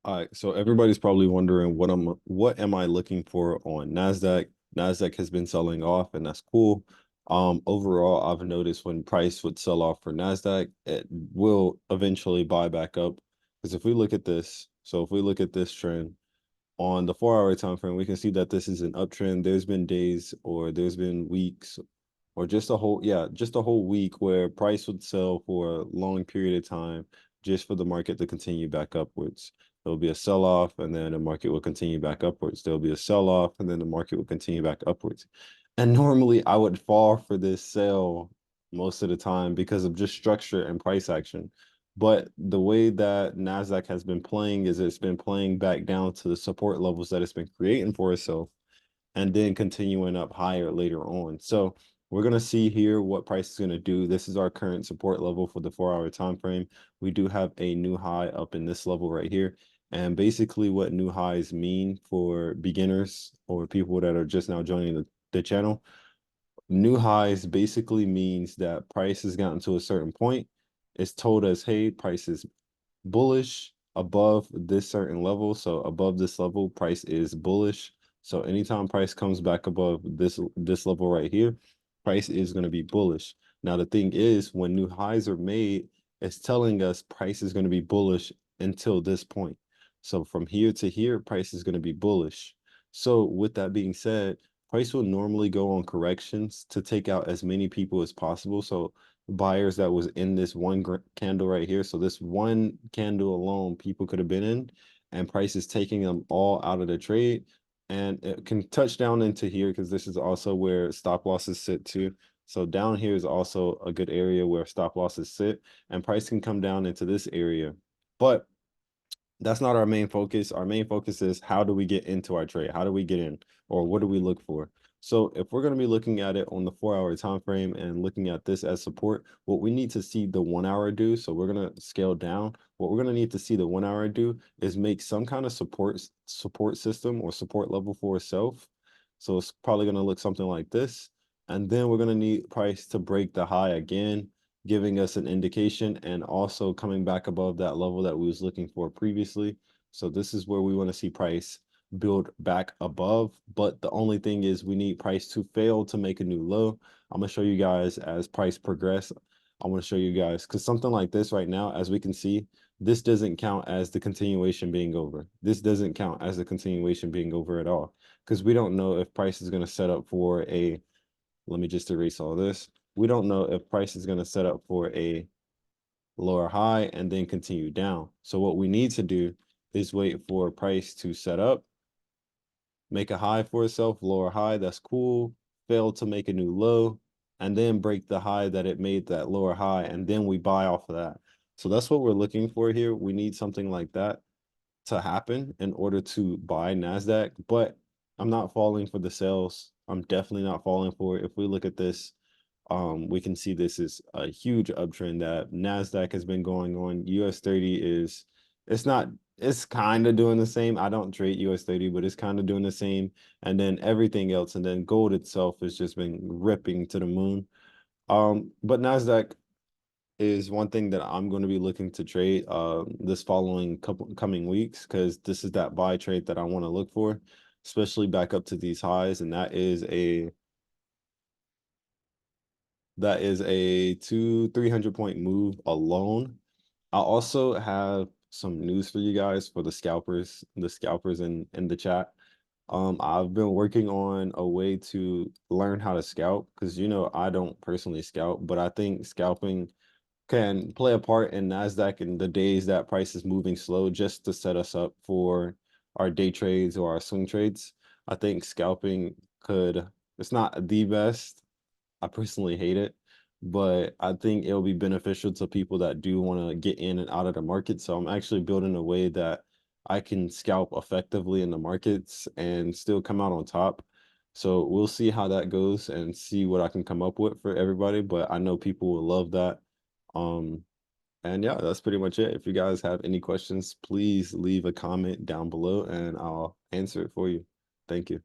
All right, so everybody's probably wondering what am I looking for on Nasdaq? Nasdaq has been selling off, and that's cool. Overall, I've noticed when price would sell off for Nasdaq, it will eventually buy back up. Because if we look at this, so if we look at this trend on the 4 hour time frame, we can see that this is an uptrend. There's been days or there's been weeks or just a whole week where price would sell for a long period of time just for the market to continue back upwards. There'll be a sell-off and then the market will continue back upwards. There'll be a sell-off and then the market will continue back upwards. And normally I would fall for this sell most of the time because of just structure and price action. But the way that Nasdaq has been playing is it's been playing back down to the support levels that it's been creating for itself and then continuing up higher later on. So we're going to see here what price is going to do. This is our current support level for the 4 hour time frame. We do have a new high up in this level right here. And basically what new highs mean for beginners or people that are just now joining the channel, new highs basically means that price has gotten to a certain point. It's told us, hey, price is bullish above this certain level. So above this level, price is bullish. So anytime price comes back above this level right here, price is going to be bullish. Now the thing is, when new highs are made, it's telling us price is going to be bullish until this point. So from here to here, price is going to be bullish. So with that being said, price will normally go on corrections to take out as many people as possible. So buyers that was in this one candle right here. So this one candle alone, people could have been in, and price is taking them all out of the trade. And it can touch down into here because this is also where stop losses sit too. So down here is also a good area where stop losses sit, and price can come down into this area. But that's not our main focus. Our main focus is how do we get into our trade? How do we get in? Or what do we look for? So if we're going to be looking at it on the 4 hour time frame and looking at this as support, what we need to see the 1 hour do, so we're going to scale down. What we're going to need to see the 1 hour do is make some kind of support system or support level for itself. So it's probably going to look something like this. And then we're going to need price to break the high again, giving us an indication and also coming back above that level that we was looking for previously. So this is where we want to see price build back above. But the only thing is we need price to fail to make a new low. I'm going to show you guys as price progress. I want to show you guys because something like this right now, as we can see, this doesn't count as the continuation being over. This doesn't count as the continuation being over at all because we don't know if price is going to set up for a, let me just erase all this. We don't know if price is going to set up for a lower high and then continue down. So what we need to do is wait for price to set up, make a high for itself, lower high, that's cool, fail to make a new low, and then break the high that it made that lower high, and then we buy off of that. So that's what we're looking for here. We need something like that to happen in order to buy NASDAQ, but I'm not falling for the sales. I'm definitely not falling for it. If we look at this, we can see this is a huge uptrend that NASDAQ has been going on. US 30 is, it's not, it's kind of doing the same. I don't trade US 30, but it's kind of doing the same. And then everything else, and then gold itself has just been ripping to the moon. But NASDAQ is one thing that I'm going to be looking to trade this following couple coming weeks because this is that buy trade that I want to look for, especially back up to these highs, and that is a 300 point move alone. I also have some news for you guys for the scalpers in the chat. I've been working on a way to learn how to scalp because I don't personally scalp, but I think scalping can play a part in NASDAQ in the days that price is moving slow just to set us up for our day trades or our swing trades. I think scalping it's not the best. I personally hate it, but I think it'll be beneficial to people that do want to get in and out of the market. So I'm actually building a way that I can scalp effectively in the markets and still come out on top. So we'll see how that goes and see what I can come up with for everybody. But I know people will love that. Um, and yeah, that's pretty much it. If you guys have any questions, please leave a comment down below and I'll answer it for you. Thank you.